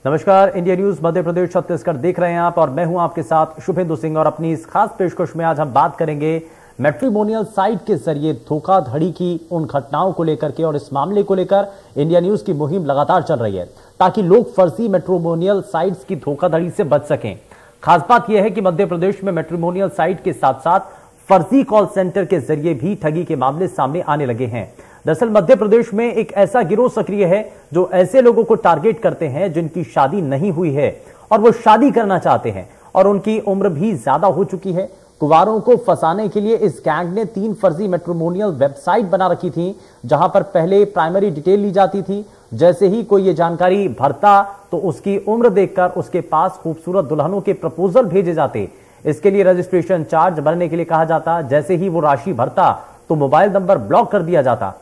नमस्कार, India news Madhya Pradesh Chhattisgarh देख रहे हैं आप और मैं हूं आपके साथ शुभेंदु सिंह। और अपनी इस खास पेशकश में आज हम बात करेंगे मैट्रिमोनियल साइट के जरिए धोखाधड़ी की उन घटनाओं को लेकर के। और इस मामले को लेकर इंडिया न्यूज की मुहिम लगातार चल रही है ताकि लोग फर्जी मैट्रिमोनियल साइट्स की धोखाधड़ी से बच सकें। खास बात यह है कि मध्य प्रदेश में मैट्रिमोनियल साइट के साथ साथ फर्जी कॉल सेंटर के जरिए भी ठगी के मामले सामने आने लगे हैं। दरअसल मध्य प्रदेश में एक ऐसा गिरोह सक्रिय है जो ऐसे लोगों को टारगेट करते हैं जिनकी शादी नहीं हुई है और वो शादी करना चाहते हैं और उनकी उम्र भी ज्यादा हो चुकी है। कुंवारों को फंसाने के लिए इस गैंग ने 3 फर्जी मैट्रिमोनियल वेबसाइट बना रखी थी, जहां पर पहले प्राइमरी डिटेल ली जाती थी। जैसे ही कोई ये जानकारी भरता तो उसकी उम्र देखकर उसके पास खूबसूरत दुल्हनों के प्रपोजल भेजे जाते। इसके लिए रजिस्ट्रेशन चार्ज भरने के लिए कहा जाता। जैसे ही वो राशि भरता तो मोबाइल नंबर ब्लॉक कर दिया जाता।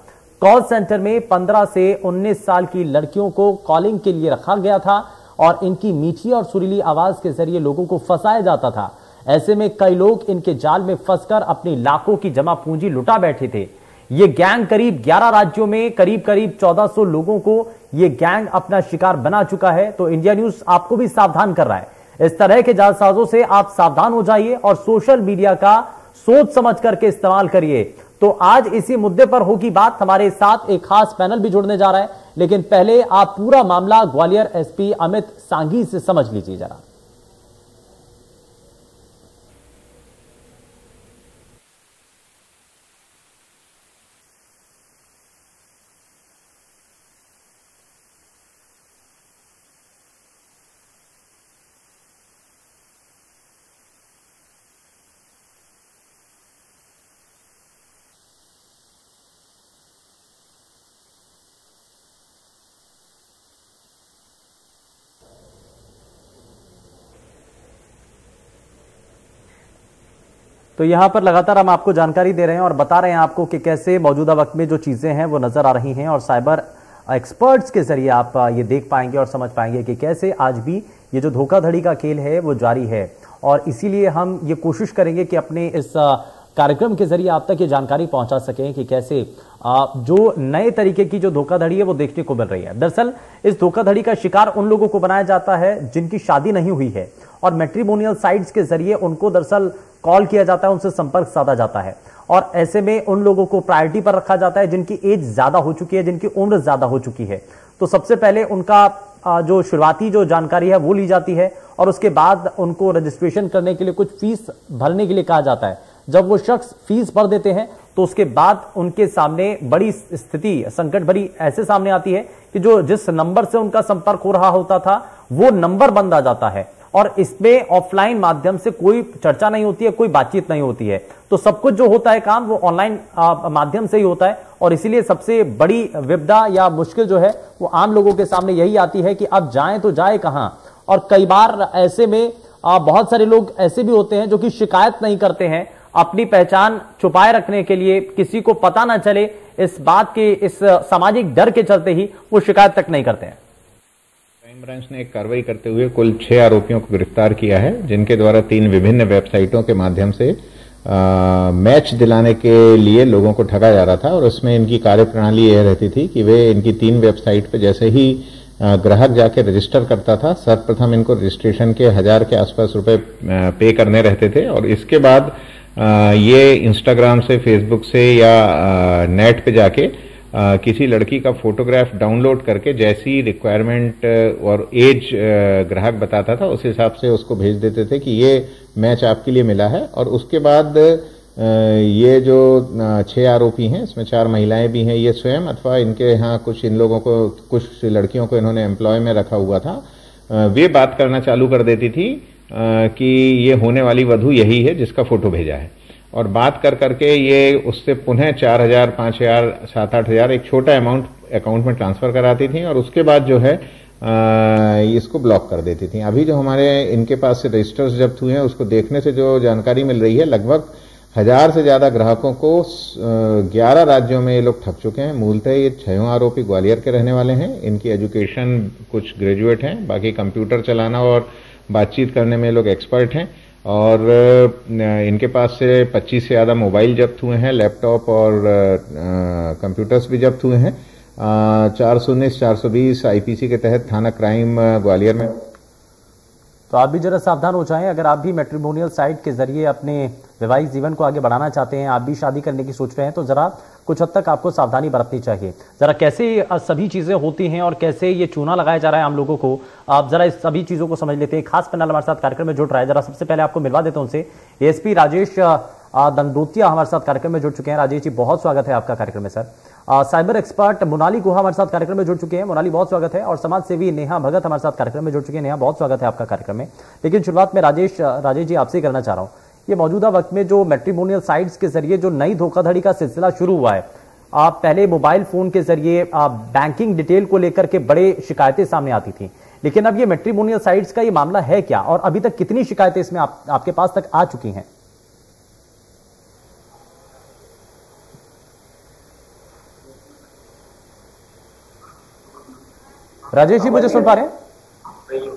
कॉल सेंटर में 15 से 19 साल की लड़कियों को कॉलिंग के लिए रखा गया था और इनकी मीठी और सुरीली आवाज के जरिए लोगों को फंसाया जाता था। ऐसे में कई लोग इनके जाल में फंसकर अपनी लाखों की जमा पूंजी लुटा बैठे थे। ये गैंग करीब 11 राज्यों में करीब 1400 लोगों को ये गैंग अपना शिकार बना चुका है। तो इंडिया न्यूज आपको भी सावधान कर रहा है। इस तरह के जालसाजों से आप सावधान हो जाइए और सोशल मीडिया का सोच समझ करके इस्तेमाल करिए। तो आज इसी मुद्दे पर होगी बात। हमारे साथ एक खास पैनल भी जुड़ने जा रहा है, लेकिन पहले आप पूरा मामला ग्वालियर एसपी अमित सांघी से समझ लीजिए जरा। तो यहां पर लगातार हम आपको जानकारी दे रहे हैं और बता रहे हैं आपको कि कैसे मौजूदा वक्त में जो चीजें हैं वो नजर आ रही हैं और साइबर एक्सपर्ट्स के जरिए आप ये देख पाएंगे और समझ पाएंगे कि कैसे आज भी ये जो धोखाधड़ी का खेल है वो जारी है। और इसीलिए हम ये कोशिश करेंगे कि अपने इस कार्यक्रम के जरिए आप तक ये जानकारी पहुंचा सकें कि कैसे जो नए तरीके की जो धोखाधड़ी है वो देखने को मिल रही है। दरअसल इस धोखाधड़ी का शिकार उन लोगों को बनाया जाता है जिनकी शादी नहीं हुई है और मैट्रिमोनियल साइट्स के जरिए उनको दरअसल कॉल किया जाता है, उनसे संपर्क साधा जाता है और ऐसे में उन लोगों को प्रायोरिटी पर रखा जाता है जिनकी एज ज्यादा हो चुकी है, जिनकी उम्र ज्यादा हो चुकी है। तो सबसे पहले उनका जो शुरुआती जो जानकारी है वो ली जाती है और उसके बाद उनको रजिस्ट्रेशन करने के लिए कुछ फीस भरने के लिए कहा जाता है। जब वो शख्स फीस भर देते हैं तो उसके बाद उनके सामने बड़ी स्थिति संकट भरी ऐसे सामने आती है कि जो जिस नंबर से उनका संपर्क हो रहा होता था वो नंबर बंद आ जाता है और इसमें ऑफलाइन माध्यम से कोई चर्चा नहीं होती है, कोई बातचीत नहीं होती है। तो सब कुछ जो होता है काम वो ऑनलाइन माध्यम से ही होता है और इसीलिए सबसे बड़ी विपदा या मुश्किल जो है वो आम लोगों के सामने यही आती है कि अब जाएं तो जाए कहां। और कई बार ऐसे में बहुत सारे लोग ऐसे भी होते हैं जो कि शिकायत नहीं करते हैं, अपनी पहचान छुपाए रखने के लिए, किसी को पता ना चले इस बात के, इस सामाजिक डर के चलते ही वो शिकायत तक नहीं करते हैं। क्राइम ब्रांच ने एक कार्रवाई करते हुए कुल 6 आरोपियों को गिरफ्तार किया है, जिनके द्वारा 3 विभिन्न वेबसाइटों के माध्यम से मैच दिलाने के लिए लोगों को ठगा जा रहा था। और उसमें इनकी कार्यप्रणाली यह रहती थी कि वे इनकी 3 वेबसाइट पर जैसे ही ग्राहक जाके रजिस्टर करता था, सर्वप्रथम इनको रजिस्ट्रेशन के 1000 के आसपास रुपए पे करने रहते थे और इसके बाद ये इंस्टाग्राम से, फेसबुक से या नेट पे जाके किसी लड़की का फोटोग्राफ डाउनलोड करके जैसी रिक्वायरमेंट और एज ग्राहक बताता था उस हिसाब से उसको भेज देते थे कि ये मैच आपके लिए मिला है। और उसके बाद ये जो 6 आरोपी हैं, इसमें 4 महिलाएं भी हैं, ये स्वयं अथवा इनके यहाँ कुछ इन लोगों को, कुछ लड़कियों को इन्होंने एम्प्लॉय में रखा हुआ था, वे बात करना चालू कर देती थी कि ये होने वाली वधू यही है जिसका फोटो भेजा है। और बात कर करके ये उससे पुनः 4000, 5000, 7-8 हजार एक छोटा अमाउंट अकाउंट में ट्रांसफर कराती थी और उसके बाद जो है इसको ब्लॉक कर देती थी। अभी जो हमारे इनके पास से रजिस्टर्स जब्त हुए हैं उसको देखने से जो जानकारी मिल रही है, लगभग 1000 से ज्यादा ग्राहकों को 11 राज्यों में ये लोग ठग चुके हैं। मूलतः ये 6 आरोपी ग्वालियर के रहने वाले हैं। इनकी एजुकेशन कुछ ग्रेजुएट हैं, बाकी कंप्यूटर चलाना और बातचीत करने में लोग एक्सपर्ट हैं। और इनके पास से 25 से ज्यादा मोबाइल जब्त हुए हैं, लैपटॉप और कंप्यूटर्स भी जब्त हुए हैं। 419 420 आईपीसी के तहत थाना क्राइम ग्वालियर में। तो आप भी जरा सावधान हो जाएं। अगर आप भी मैट्रिमोनियल साइट के जरिए अपने वैवाहिक जीवन को आगे बढ़ाना चाहते हैं, आप भी शादी करने की सोच रहे हैं, तो जरा कुछ हद तक आपको सावधानी बरतनी चाहिए। जरा कैसे सभी चीजें होती हैं और कैसे ये चूना लगाया जा रहा है आम लोगों को, आप जरा इस सभी चीजों को समझ लेते हैं। खास पैनल हमारे साथ कार्यक्रम में जुड़ रहा है, जरा सबसे पहले आपको मिलवा देता हूं उनसे। एएसपी राजेश दंडोतिया हमारे साथ कार्यक्रम में जुड़ चुके हैं। राजेश जी, बहुत स्वागत है आपका कार्यक्रम में सर। साइबर एक्सपर्ट मोनाली गुहा हमारे साथ कार्यक्रम में जुड़ चुके हैं। मोनाली, बहुत स्वागत है। और समाज सेवी नेहा भगत हमारे साथ कार्यक्रम में जुड़ चुके हैं। नेहा, बहुत स्वागत है आपका कार्यक्रम में। लेकिन शुरुआत में राजेश जी आपसे करना चाह रहा हूं, ये मौजूदा वक्त में जो मैट्रिमोनियल साइट्स के जरिए जो नई धोखाधड़ी का सिलसिला शुरू हुआ है, आप पहले मोबाइल फोन के जरिए बैंकिंग डिटेल को लेकर के बड़े शिकायतें सामने आती थी, लेकिन अब ये मैट्रिमोनियल साइट्स का ये मामला है क्या, और अभी तक कितनी शिकायतें इसमें आपके पास तक आ चुकी हैं? राजेश जी, मुझे सुन पा रहे हैं?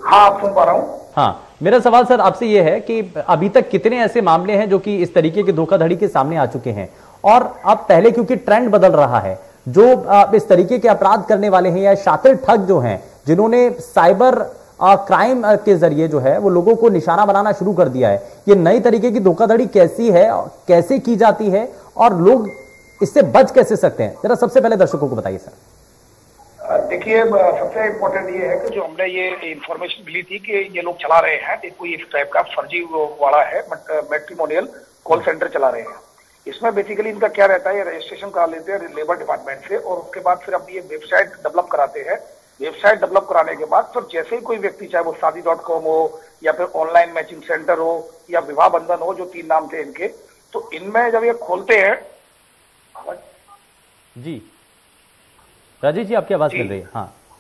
हाँ, आप सुन पा रहा हूँ। हाँ, मेरा सवाल सर आपसे यह है कि अभी तक कितने ऐसे मामले हैं जो कि इस तरीके की धोखाधड़ी के सामने आ चुके हैं, और अब पहले क्योंकि ट्रेंड बदल रहा है, जो इस तरीके के अपराध करने वाले हैं या शातिर ठग जो हैं, जिन्होंने साइबर क्राइम के जरिए जो है वो लोगों को निशाना बनाना शुरू कर दिया है, ये नई तरीके की धोखाधड़ी कैसी है, कैसे की जाती है, और लोग इससे बच कैसे सकते हैं, जरा सबसे पहले दर्शकों को बताइए सर। देखिए, सबसे इम्पोर्टेंट ये है कि जो हमने ये इंफॉर्मेशन मिली थी कि ये लोग चला रहे हैं, कोई इस टाइप का फर्जी वाला है, मैट्रिमोनियल कॉल सेंटर चला रहे हैं। इसमें बेसिकली इनका क्या रहता है, ये रजिस्ट्रेशन करा लेते हैं लेबर डिपार्टमेंट से, और उसके बाद फिर अपनी ये वेबसाइट डेवलप कराते हैं। वेबसाइट डेवलप कराने के बाद फिर जैसे ही कोई व्यक्ति, चाहे वो शादी.com हो या फिर ऑनलाइन मैचिंग सेंटर हो या विवाह बंधन हो, जो 3 नाम थे इनके, तो इनमें जब ये खोलते हैं जी, राजेश जी आपकी आवाज मिल रही है।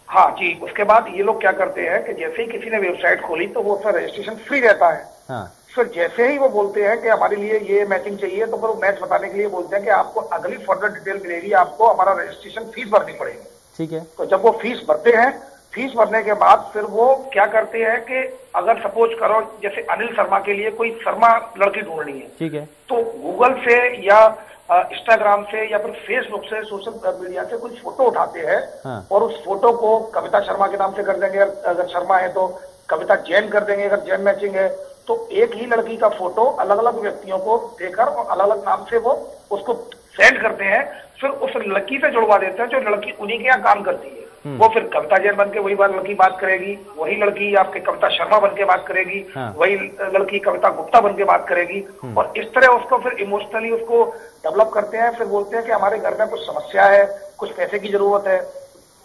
हाँ जी, उसके बाद ये लोग क्या करते हैं कि जैसे ही किसी ने वेबसाइट खोली तो वो उसका रजिस्ट्रेशन फ्री रहता है। हाँ। फिर जैसे ही वो बोलते हैं कि हमारे लिए ये मैचिंग चाहिए, तो फिर वो मैच बताने के लिए बोलते हैं कि आपको अगली फर्दर डिटेल मिलेगी, आपको हमारा रजिस्ट्रेशन फीस भरनी पड़ेगी। ठीक है। तो जब वो फीस भरते हैं, फीस भरने के बाद फिर वो क्या करते हैं कि अगर सपोज करो जैसे अनिल शर्मा के लिए कोई शर्मा लड़की ढूंढनी है, ठीक है, तो गूगल से या इंस्टाग्राम से या फिर फेसबुक से, सोशल मीडिया से कुछ फोटो उठाते हैं। हाँ। और उस फोटो को कविता शर्मा के नाम से कर देंगे, अगर शर्मा है तो कविता जैन कर देंगे, अगर जैन मैचिंग है तो एक ही लड़की का फोटो अलग अलग व्यक्तियों को देकर और अलग अलग नाम से वो उसको सेंड करते हैं। फिर उस लड़की से जुड़वा देते हैं जो लड़की उन्हीं के यहाँ काम करती है। वो फिर कविता जैन बन के वही लड़की बात करेगी, वही लड़की आपके कविता शर्मा बन के बात करेगी। हाँ। वही लड़की कविता गुप्ता बन के बात करेगी, और इस तरह उसको फिर इमोशनली उसको डेवलप करते हैं। फिर बोलते हैं कि हमारे घर में कुछ समस्या है, कुछ पैसे की जरूरत है,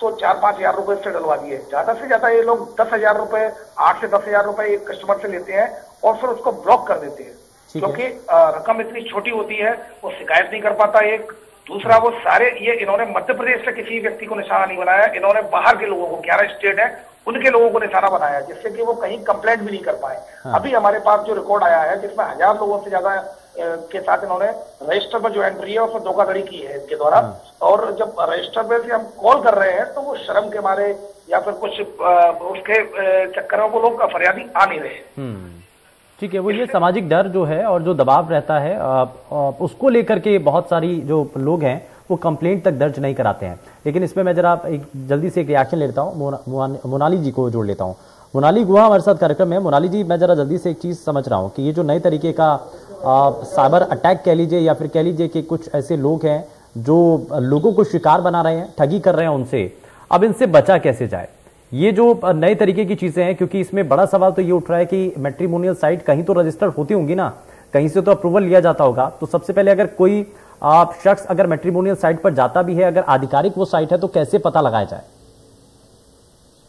तो 4-5 हजार रुपए से डलवा दिए। ज्यादा से ज्यादा ये लोग 10,000 रुपए, 8 से 10,000 रुपए एक कस्टमर से लेते हैं और फिर उसको ब्लॉक कर देते हैं, क्योंकि रकम इतनी छोटी होती है, वो शिकायत नहीं कर पाता। एक दूसरा, वो सारे ये इन्होंने मध्य प्रदेश से किसी व्यक्ति को निशाना नहीं बनाया, इन्होंने बाहर के लोगों को, 11 स्टेट है उनके लोगों को निशाना बनाया, जिससे कि वो कहीं कंप्लेंट भी नहीं कर पाए। हाँ। अभी हमारे पास जो रिकॉर्ड आया है जिसमें 1000 लोगों से ज्यादा के साथ इन्होंने रजिस्टर में जो एंट्री है उसमें धोखाधड़ी की है इसके द्वारा। हाँ। और जब रजिस्टर में से हम कॉल कर रहे हैं तो वो शर्म के मारे या फिर कुछ उसके चक्कर में वो लोग फरियादी आ नहीं रहे। ठीक है, वो ये सामाजिक डर जो है और जो दबाव रहता है उसको लेकर के बहुत सारी जो लोग हैं वो कंप्लेंट तक दर्ज नहीं कराते हैं। लेकिन इसमें मैं जरा जल्दी से एक रिएक्शन ले लेता हूँ, मोनाली जी को जोड़ लेता हूँ। मोनाली गुहा हमारे साथ कार्यक्रम में। मोनाली जी, मैं जरा जल्दी से एक चीज समझ रहा हूँ कि ये जो नए तरीके का साइबर अटैक कह लीजिए या फिर कह लीजिए कि कुछ ऐसे लोग हैं जो लोगों को शिकार बना रहे हैं, ठगी कर रहे हैं उनसे, अब इनसे बचा कैसे जाए? ये जो नए तरीके की चीजें हैं, क्योंकि इसमें बड़ा सवाल तो ये उठ रहा है कि मैट्रिमोनियल साइट कहीं तो रजिस्टर्ड होती होंगी ना, कहीं से तो अप्रूवल लिया जाता होगा। तो सबसे पहले अगर कोई शख्स अगर मैट्रिमोनियल साइट पर जाता भी है, अगर आधिकारिक वो साइट है, तो कैसे पता लगाया जाए?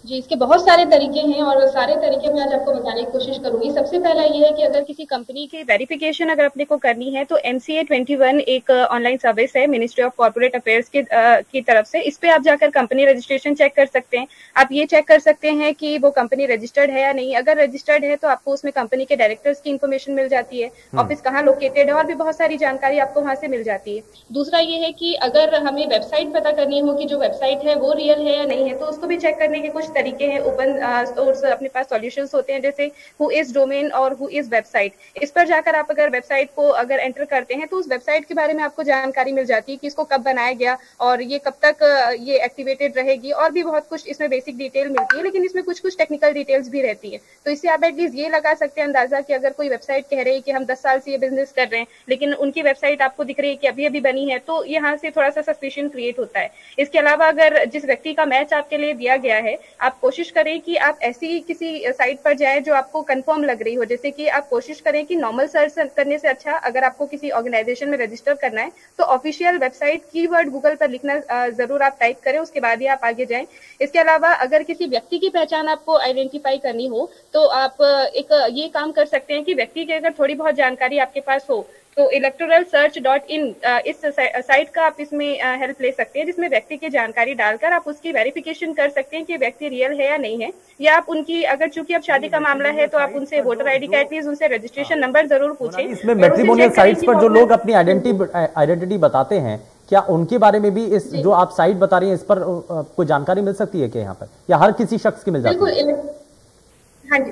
जी, इसके बहुत सारे तरीके हैं और सारे तरीके मैं आज आपको बताने की कोशिश करूंगी। सबसे पहला ये है कि अगर किसी कंपनी की वेरिफिकेशन अगर अपने को करनी है तो MCA 21 एक ऑनलाइन सर्विस है मिनिस्ट्री ऑफ कॉर्पोरेट अफेयर्स की तरफ से। इस पे आप जाकर कंपनी रजिस्ट्रेशन चेक कर सकते हैं। आप ये चेक कर सकते हैं कि वो कंपनी रजिस्टर्ड है या नहीं। अगर रजिस्टर्ड है तो आपको उसमें कंपनी के डायरेक्टर्स की इन्फॉर्मेशन मिल जाती है, ऑफिस कहाँ लोकेटेड है और भी बहुत सारी जानकारी आपको वहां से मिल जाती है। दूसरा ये है कि अगर हमें वेबसाइट पता करनी हो कि जो वेबसाइट है वो रियल है या नहीं है, तो उसको भी चेक करने के कुछ तरीके हैं, ओपन सोर्स अपने पास सॉल्यूशंस होते हैं, जैसे हु इज डोमेन और हु इज वेबसाइट। इस पर जाकर आप अगर वेबसाइट को अगर एंटर करते हैं तो उस वेबसाइट के बारे में आपको जानकारी मिल जाती है कि इसको कब बनाया गया और ये कब तक ये एक्टिवेटेड रहेगी, और भी बहुत कुछ इसमें बेसिक डिटेल मिलती है, लेकिन इसमें कुछ कुछ टेक्निकल डिटेल्स भी रहती है। तो इससे आप एटलीस्ट ये लगा सकते हैं अंदाजा कि अगर कोई वेबसाइट कह रही है कि हम 10 साल से ये बिजनेस कर रहे हैं, लेकिन उनकी वेबसाइट आपको दिख रही है कि अभी अभी बनी है, तो यहाँ से थोड़ा सा सस्पिशन क्रिएट होता है। इसके अलावा अगर जिस व्यक्ति का मैच आपके लिए दिया गया है, आप कोशिश करें कि आप ऐसी किसी साइट पर जाएं जो आपको कंफर्म लग रही हो। जैसे कि आप कोशिश करें कि नॉर्मल सर्च करने से अच्छा, अगर आपको किसी ऑर्गेनाइजेशन में रजिस्टर करना है तो ऑफिशियल वेबसाइट कीवर्ड गूगल पर लिखना जरूर आप टाइप करें, उसके बाद ही आप आगे जाएं। इसके अलावा अगर किसी व्यक्ति की पहचान आपको आइडेंटिफाई करनी हो तो आप एक ये काम कर सकते हैं कि व्यक्ति की अगर थोड़ी बहुत जानकारी आपके पास हो तो electoralsearch.in इस साइट का आप इसमें हेल्प ले सकते हैं, जिसमें व्यक्ति की जानकारी डालकर आप उसकी वेरिफिकेशन कर सकते हैं कि व्यक्ति रियल है या नहीं है। या आप उनकी, अगर चूंकि अब शादी का मामला है तो आप उनसे वोटर आईडी का एटलीस्ट उनसे रजिस्ट्रेशन नंबर जरूर पूछें। इसमें मैट्रिमोनियल साइट्स पर जो लोग अपनी आइडेंटिटी बताते हैं, क्या उनके बारे में भी इस जो आप साइट बता रही हैं इस पर कोई जानकारी मिल सकती है क्या यहाँ पर, या हर किसी शख्स की मिल जाती है? हाँ जी,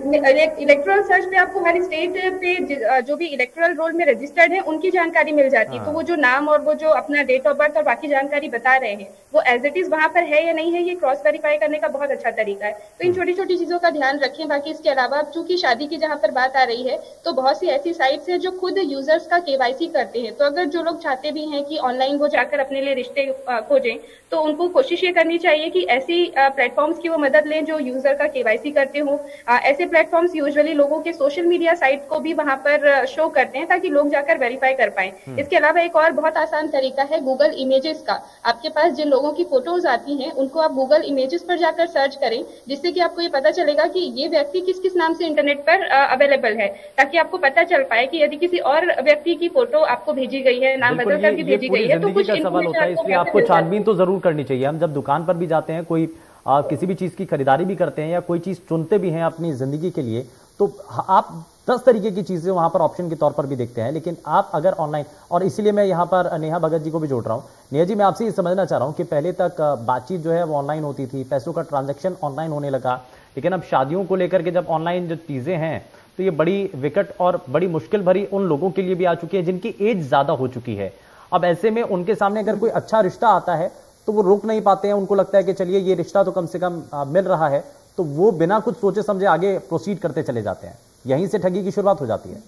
इलेक्टोरल सर्च पे आपको हर स्टेट पे जो भी इलेक्टोरल रोल में रजिस्टर्ड है उनकी जानकारी मिल जाती है। तो वो जो नाम और वो जो अपना डेट ऑफ बर्थ और बाकी जानकारी बता रहे हैं वो एज इट इज वहां पर है या नहीं है, ये क्रॉस वेरीफाई करने का बहुत अच्छा तरीका है। तो इन छोटी छोटी चीजों का ध्यान रखें। बाकी इसके अलावा चूंकि शादी की जहां पर बात आ रही है तो बहुत सी ऐसी साइट्स हैं जो खुद यूजर्स का केवाईसी करते हैं। तो अगर जो लोग चाहते भी हैं कि ऑनलाइन वो जाकर अपने लिए रिश्ते खोजें तो उनको कोशिश ये करनी चाहिए कि ऐसी प्लेटफॉर्म्स की वो मदद लें जो यूजर का केवाईसी करते हो। ऐसे प्लेटफॉर्म्स यूजुअली लोगों के सोशल मीडिया साइट को भी वहां पर शो करते हैं ताकि लोग जाकर वेरीफाई कर पाएं। इसके अलावा एक और बहुत आसान तरीका है गूगल इमेजेस का। आपके पास जिन लोगों की फोटोज आती हैं उनको आप गूगल इमेजेस पर जाकर सर्च करें, जिससे कि आपको ये पता चलेगा कि ये व्यक्ति किस किस नाम से इंटरनेट पर अवेलेबल है, ताकि आपको पता चल पाए कि यदि किसी और व्यक्ति की फोटो आपको भेजी गई है, नाम बदल कर भी भेजी गई है, तो कुछ सवाल होता है, इसलिए आपको छानबीन तो जरूर करनी चाहिए। हम जब दुकान पर भी जाते हैं, कोई किसी भी चीज की खरीदारी भी करते हैं या कोई चीज चुनते भी हैं अपनी जिंदगी के लिए, तो आप 10 तरीके की चीजें वहां पर ऑप्शन के तौर पर भी देखते हैं। लेकिन आप अगर ऑनलाइन, और इसीलिए मैं यहां पर नेहा भगत जी को भी जोड़ रहा हूं। नेहा जी, मैं आपसे ये समझना चाह रहा हूं कि पहले तक बातचीत जो है वो ऑनलाइन होती थी, पैसों का ट्रांजैक्शन ऑनलाइन होने लगा, लेकिन अब शादियों को लेकर के जब ऑनलाइन जो चीजें हैं तो ये बड़ी विकट और बड़ी मुश्किल भरी उन लोगों के लिए भी आ चुकी है जिनकी एज ज्यादा हो चुकी है। अब ऐसे में उनके सामने अगर कोई अच्छा रिश्ता आता है तो वो रोक नहीं पाते हैं। उनको लगता है कि चलिए ये रिश्ता तो कम से कम मिल रहा है, तो वो बिना कुछ सोचे समझे आगे प्रोसीड करते चले जाते हैं। यहीं से ठगी की शुरुआत हो जाती है।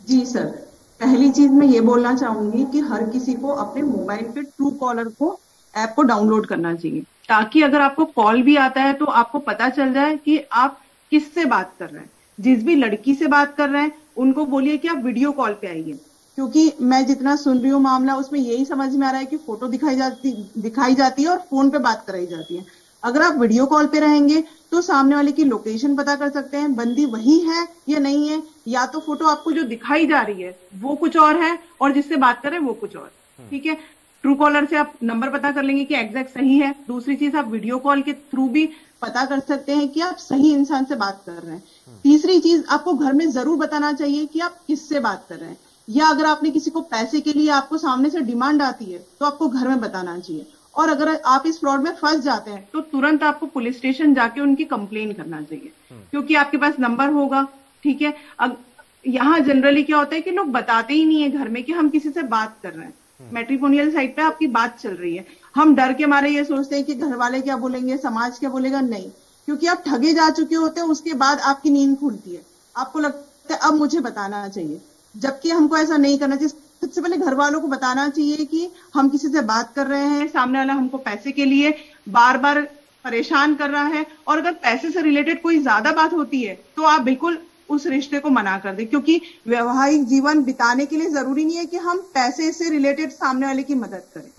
जी सर, पहली चीज मैं ये बोलना चाहूंगी कि हर किसी को अपने मोबाइल पे ट्रू कॉलर को ऐप को डाउनलोड करना चाहिए, ताकि अगर आपको कॉल भी आता है तो आपको पता चल जाए कि आप किससे बात कर रहे हैं। जिस भी लड़की से बात कर रहे हैं उनको बोलिए कि आप वीडियो कॉल पे आइए, क्योंकि मैं जितना सुन रही हूँ मामला उसमें यही समझ में आ रहा है कि फोटो दिखाई जाती है और फोन पे बात कराई जाती है। अगर आप वीडियो कॉल पे रहेंगे तो सामने वाले की लोकेशन पता कर सकते हैं, बंदी वही है या नहीं है, या तो फोटो आपको जो दिखाई जा रही है वो कुछ और है और जिससे बात कर रहे हैं वो कुछ और। ठीक है, ट्रू कॉलर से आप नंबर पता कर लेंगे कि एग्जैक्ट सही है। दूसरी चीज, आप वीडियो कॉल के थ्रू भी पता कर सकते हैं कि आप सही इंसान से बात कर रहे हैं। तीसरी चीज, आपको घर में जरूर बताना चाहिए कि आप किससे बात कर रहे हैं, या अगर आपने किसी को पैसे के लिए आपको सामने से डिमांड आती है तो आपको घर में बताना चाहिए। और अगर आप इस फ्रॉड में फंस जाते हैं तो तुरंत आपको पुलिस स्टेशन जाके उनकी कंप्लेन करना चाहिए, क्योंकि आपके पास नंबर होगा। ठीक है, अब यहाँ जनरली क्या होता है कि लोग बताते ही नहीं है घर में कि हम किसी से बात कर रहे हैं। मैट्रिमोनियल साइट पे आपकी बात चल रही है, हम डर के मारे ये सोचते हैं कि घर वाले क्या बोलेंगे, समाज क्या बोलेगा। नहीं, क्योंकि आप ठगे जा चुके होते हैं, उसके बाद आपकी नींद खुलती है, आपको लगता है अब मुझे बताना चाहिए, जबकि हमको ऐसा नहीं करना चाहिए। सबसे पहले घर वालों को बताना चाहिए कि हम किसी से बात कर रहे हैं, सामने वाला हमको पैसे के लिए बार बार परेशान कर रहा है, और अगर पैसे से रिलेटेड कोई ज्यादा बात होती है तो आप बिल्कुल उस रिश्ते को मना कर दें, क्योंकि वैवाहिक जीवन बिताने के लिए जरूरी नहीं है कि हम पैसे से रिलेटेड सामने वाले की मदद करें।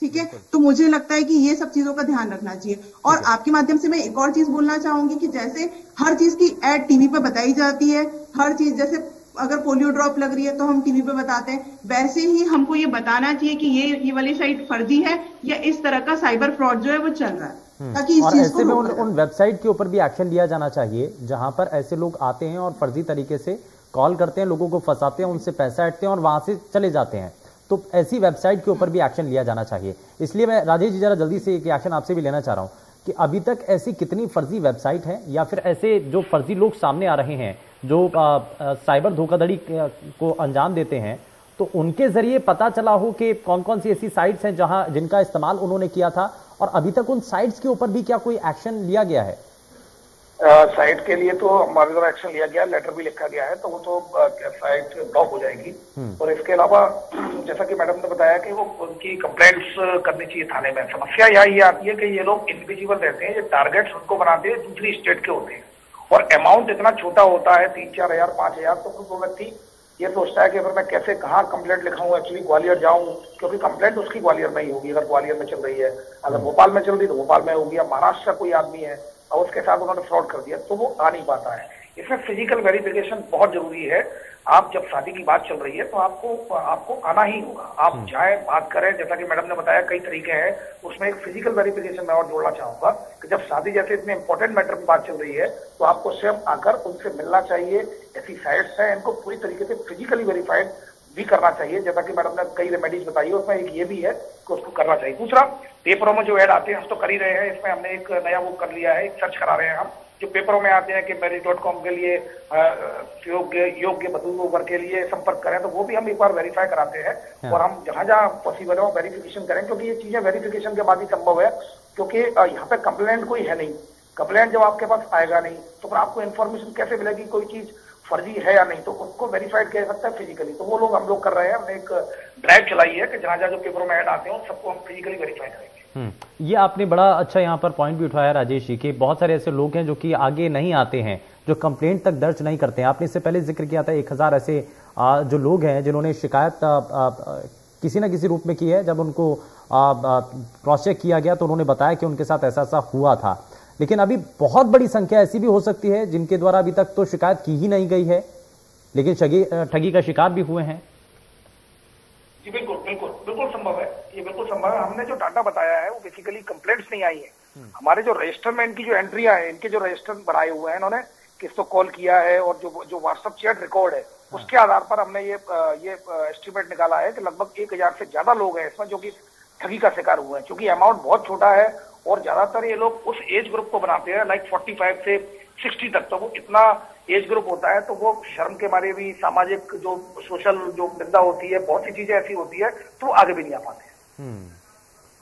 ठीक है, तो मुझे लगता है कि ये सब चीजों का ध्यान रखना चाहिए। और आपके माध्यम से मैं एक और चीज बोलना चाहूंगी कि जैसे हर चीज की एड टीवी पे बताई जाती है, हर चीज जैसे अगर पोलियो ड्रॉप लग रही है तो हम टीवी पे बताते हैं, वैसे ही हमको ये बताना चाहिए कि ये वाली साइट फर्जी है या इस तरह का साइबर फ्रॉड जो है वो चल रहा है, ताकि इस चीज को उन वेबसाइट के ऊपर भी एक्शन लिया जाना चाहिए जहां पर ऐसे लोग आते हैं और फर्जी तरीके से कॉल करते हैं, लोगों को फंसाते हैं, उनसे पैसा ऐंठते हैं और वहां से चले जाते हैं। तो ऐसी वेबसाइट के ऊपर भी एक्शन लिया जाना चाहिए। इसलिए मैं राजेश जी जरा जल्दी से एक एक्शन आपसे भी लेना चाह रहा हूं कि अभी तक ऐसी कितनी फर्जी वेबसाइट है या फिर ऐसे जो फर्जी लोग सामने आ रहे हैं जो साइबर धोखाधड़ी को अंजाम देते हैं, तो उनके जरिए पता चला हो कि कौन कौन सी ऐसी साइट्स हैं जहां जिनका इस्तेमाल उन्होंने किया था, और अभी तक उन साइट्स के ऊपर भी क्या कोई एक्शन लिया गया है? साइट के लिए तो हमारे द्वारा एक्शन लिया गया, लेटर भी लिखा गया है, तो वो तो साइट ब्लॉक हो जाएगी। और इसके अलावा जैसा कि मैडम ने बताया कि वो उनकी कंप्लेंट्स करनी चाहिए थाने में। समस्या यहाँ ये आती है कि ये लोग इनविजिबल रहते हैं, ये टारगेट्स उनको बनाते हैं दूसरी स्टेट के होते हैं, और अमाउंट इतना छोटा होता है 3-4 हजार 5 हजार, तो वो व्यक्ति ये सोचता है कि अगर मैं कैसे कहाँ कंप्लेंट लिखाऊं, एक्चुअली ग्वालियर जाऊं, क्योंकि कंप्लेंट उसकी ग्वालियर में ही होगी अगर ग्वालियर में चल रही है, अगर भोपाल में चल रही तो भोपाल में होगी, या महाराष्ट्र का कोई आदमी है और उसके साथ उन्होंने फ्रॉड कर दिया तो वो आ नहीं पाता है। इसमें फिजिकल वेरिफिकेशन बहुत जरूरी है। आप जब शादी की बात चल रही है तो आपको आना ही होगा, आप जाए बात करें। जैसा कि मैडम ने बताया कई तरीके हैं, उसमें एक फिजिकल वेरिफिकेशन मैं और जोड़ना चाहूंगा कि जब शादी जैसे इतने इंपॉर्टेंट मैटर की बात चल रही है तो आपको स्वयं आकर उनसे मिलना चाहिए। ऐसी साइट्स हैं, इनको पूरी तरीके से फिजिकली वेरीफाइड भी करना चाहिए। जैसा कि मैडम ने कई रेमेडीज बताई है, उसमें एक ये भी है कि उसको करना चाहिए। दूसरा, पेपरों में जो ऐड आते हैं हम तो कर ही रहे हैं, इसमें हमने एक नया वो कर लिया है, एक सर्च करा रहे हैं हम, जो पेपरों में आते हैं कि marriage.com के लिए योग्य वधू वर्ग के लिए संपर्क करें, तो वो भी हम एक बार वेरीफाई कराते हैं। और हम जहां जहां पॉसिबल है वेरिफिकेशन करें, क्योंकि ये चीजें वेरिफिकेशन के बाद ही संभव है, क्योंकि यहाँ पे कंप्लेंट कोई है नहीं। कंप्लेंट जब आपके पास आएगा नहीं तो फिर आपको इन्फॉर्मेशन कैसे मिलेगी कोई चीज फर्जी है या नहीं, तो उसको वेरीफाइड किया जा सकता है फिजिकली। तो वो लोग हम लोग कर रहे हैं, हमने एक ड्राइव चलाई है कि जहां जहां जो पेपरों में ऐड आते हैं सबको हम फिजिकली वेरीफाई करेंगे। ये आपने बड़ा अच्छा यहाँ पर पॉइंट भी उठाया राजेश जी कि बहुत सारे ऐसे लोग हैं जो कि आगे नहीं आते हैं, जो कंप्लेंट तक दर्ज नहीं करते हैं। आपने इससे पहले जिक्र किया था 1000 ऐसे जो लोग हैं जिन्होंने शिकायत किसी न किसी रूप में की है। जब उनको क्रॉस चेक किया गया तो उन्होंने बताया कि उनके साथ ऐसा ऐसा हुआ था, लेकिन अभी बहुत बड़ी संख्या ऐसी भी हो सकती है जिनके द्वारा अभी तक तो शिकायत की ही नहीं गई है, लेकिन ठगी का शिकार भी हुए हैं। जी बिल्कुल बिल्कुल बिल्कुल संभव है, ये बिल्कुल संभव है। हमने जो डाटा बताया है वो बेसिकली कंप्लेंट्स नहीं आई है। हमारे जो रजिस्टर में इनकी जो एंट्रियां है, इनके जो रजिस्टर बनाए हुए हैं, इन्होंने किसको कॉल किया है और जो व्हाट्सएप चैट रिकॉर्ड है, उसके आधार पर हमने ये एस्टिमेट निकाला है कि लगभग 1000 से ज्यादा लोग हैं इसमें जो कि ठगी का शिकार हुए हैं। क्योंकि अमाउंट बहुत छोटा है और ज्यादातर ये लोग उस एज ग्रुप को बनाते हैं, लाइक 45 से 60 तक, तो वो इतना एज ग्रुप होता है तो वो शर्म के मारे भी, सामाजिक जो सोशल जो निंदा होती है, बहुत सी चीजें ऐसी होती है तो वो आगे भी नहीं आ पाते।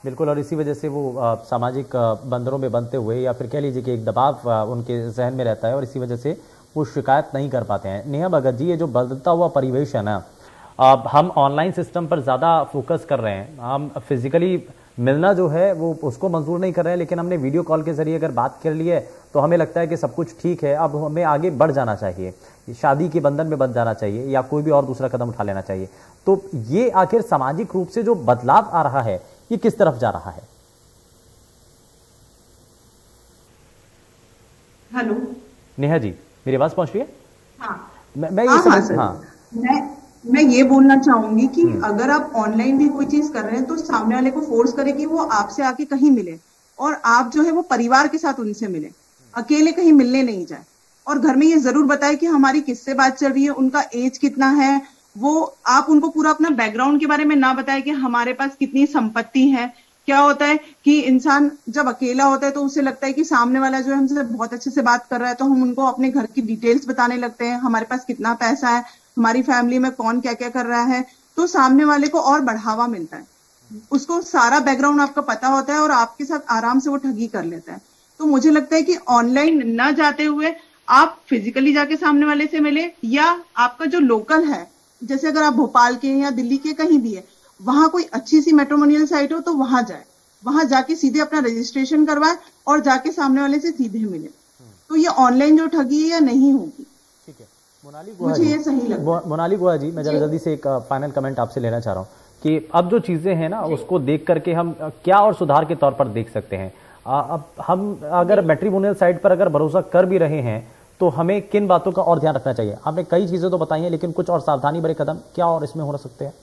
बिल्कुल, और इसी वजह से वो सामाजिक बंधनों में बनते हुए या फिर कह लीजिए कि एक दबाव उनके जहन में रहता है और इसी वजह से वो शिकायत नहीं कर पाते हैं। नेहा भगत जी, ये जो बदलता हुआ परिवेश है ना, हम ऑनलाइन सिस्टम पर ज़्यादा फोकस कर रहे हैं, हम फिजिकली मिलना जो है वो उसको मंजूर नहीं कर रहे हैं, लेकिन हमने वीडियो कॉल के जरिए अगर बात कर ली है तो हमें लगता है कि सब कुछ ठीक है, अब हमें आगे बढ़ जाना चाहिए, शादी के बंधन में बंध जाना चाहिए या कोई भी और दूसरा कदम उठा लेना चाहिए। तो ये आखिर सामाजिक रूप से जो बदलाव आ रहा है ये किस तरफ जा रहा है? हेलो नेहा जी, मेरी आवाज पहुंच रही है? हाँ, मैं ये समझ, हाँ, मैं ये बोलना चाहूंगी कि अगर आप ऑनलाइन भी कोई चीज कर रहे हैं तो सामने वाले को फोर्स करें कि वो आपसे आके कहीं मिले और आप जो है वो परिवार के साथ उनसे मिले, अकेले कहीं मिलने नहीं जाए। और घर में ये जरूर बताए कि हमारी किससे बात चल रही है, उनका एज कितना है, वो आप उनको पूरा अपना बैकग्राउंड के बारे में ना बताए कि हमारे पास कितनी संपत्ति है। क्या होता है कि इंसान जब अकेला होता है तो उसे लगता है कि सामने वाला जो है हमसे बहुत अच्छे से बात कर रहा है, तो हम उनको अपने घर की डिटेल्स बताने लगते हैं, हमारे पास कितना पैसा है, हमारी फैमिली में कौन क्या क्या कर रहा है, तो सामने वाले को और बढ़ावा मिलता है। उसको सारा बैकग्राउंड आपका पता होता है और आपके साथ आराम से वो ठगी कर लेता है। तो मुझे लगता है कि ऑनलाइन न जाते हुए आप फिजिकली जाके सामने वाले से मिले, या आपका जो लोकल है, जैसे अगर आप भोपाल के या दिल्ली के कहीं भी है, वहां कोई अच्छी सी मैट्रिमोनियल साइट हो तो वहां जाए, वहां जाके सीधे अपना रजिस्ट्रेशन करवाए और जाके सामने वाले से सीधे मिले। तो ये ऑनलाइन जो ठगी है या नहीं होगी। ठीक है, मुझे ये सही लगा। मोनाली गुहा जी, मैं जरा जल्दी से एक फाइनल कमेंट आपसे लेना चाह रहा हूँ कि अब जो चीजें हैं ना उसको देख करके हम क्या और सुधार के तौर पर देख सकते हैं। अब हम अगर मैट्रिमोनियल साइट पर अगर भरोसा कर भी रहे हैं तो हमें किन बातों का और ध्यान रखना चाहिए? आपने कई चीजें तो बताई हैं, लेकिन कुछ और सावधानी भरे कदम क्या और इसमें हो सकते हैं?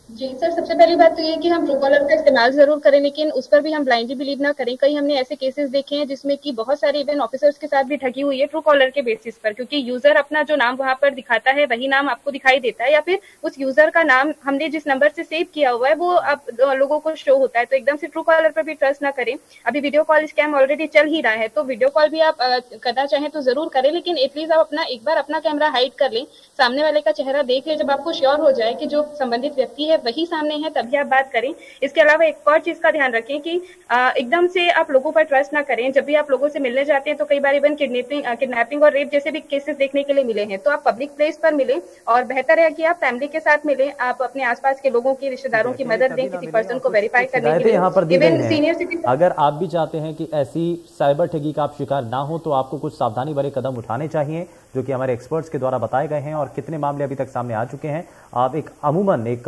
जी सर, सबसे पहली बात तो ये है कि हम ट्रू कॉलर का इस्तेमाल जरूर करें, लेकिन उस पर भी हम ब्लाइंडली बिलीव ना करें। कई हमने ऐसे केसेस देखे हैं जिसमें कि बहुत सारे इवन ऑफिसर्स के साथ भी ठगी हुई है ट्रू कॉलर के बेसिस पर, क्योंकि यूजर अपना जो नाम वहां पर दिखाता है वही नाम आपको दिखाई देता है, या फिर उस यूजर का नाम हमने जिस नंबर से सेव किया हुआ है वो आप लोगों को शो होता है। तो एकदम से ट्रू कॉलर पर भी ट्रस्ट ना करें। अभी वीडियो कॉल स्कैम ऑलरेडी चल ही रहा है, तो वीडियो कॉल भी आप करना चाहें तो जरूर करें, लेकिन एटलीस्ट आप एक बार अपना कैमरा हाइड कर लें, सामने वाले का चेहरा देख ले, जब आपको श्योर हो जाए कि जो संबंधित व्यक्ति है वही सामने है तभी आप बात करें। इसके अलावा एक और चीज का ध्यान रखें कि एकदम से आप लोगों पर ट्रस्ट ना करें। जब भी आप लोगों से मिलने जाते हैं तो कई बार इवन किडनैपिंग और रेप जैसे भी केसेस देखने के लिए मिले हैं, तो आप पब्लिक प्लेस पर मिलें और बेहतर है कि आप फैमिली के साथ मिलें, आप अपने आसपास के लोगों की, रिश्तेदारों की मदद दें किसी पर्सन को वेरीफाई करने के लिए। यहाँ पर दी गई हैं। सीनियर सिटीजन, अगर आप भी चाहते हैं कि ऐसी साइबर ठगी का आप शिकार ना हो तो आपको कुछ सावधानी भरे कदम उठाने चाहिए, जो कि हमारे एक्सपर्ट्स के द्वारा बताए गए हैं। और कितने मामले अभी तक सामने आ चुके हैं, आप एक अमूमन एक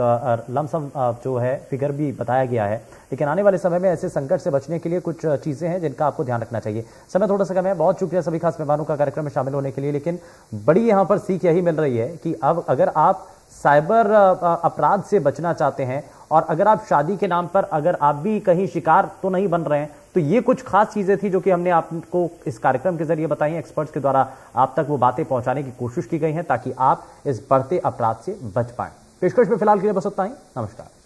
लमसम जो है फिगर भी बताया गया है, लेकिन आने वाले समय में ऐसे संकट से बचने के लिए कुछ चीजें हैं जिनका आपको ध्यान रखना चाहिए। समय थोड़ा सा कम है, बहुत शुक्रिया सभी खास मेहमानों का कार्यक्रम में शामिल होने के लिए। लेकिन बड़ी यहां पर सीख यही मिल रही है कि अब अगर आप साइबर अपराध से बचना चाहते हैं और अगर आप शादी के नाम पर अगर आप भी कहीं शिकार तो नहीं बन रहे हैं, तो ये कुछ खास चीजें थी जो कि हमने आपको इस कार्यक्रम के जरिए बताई हैं। एक्सपर्ट्स के द्वारा आप तक वो बातें पहुंचाने की कोशिश की गई है ताकि आप इस बढ़ते अपराध से बच पाएं। पेशकश में फिलहाल के लिए बस उतना ही। नमस्कार।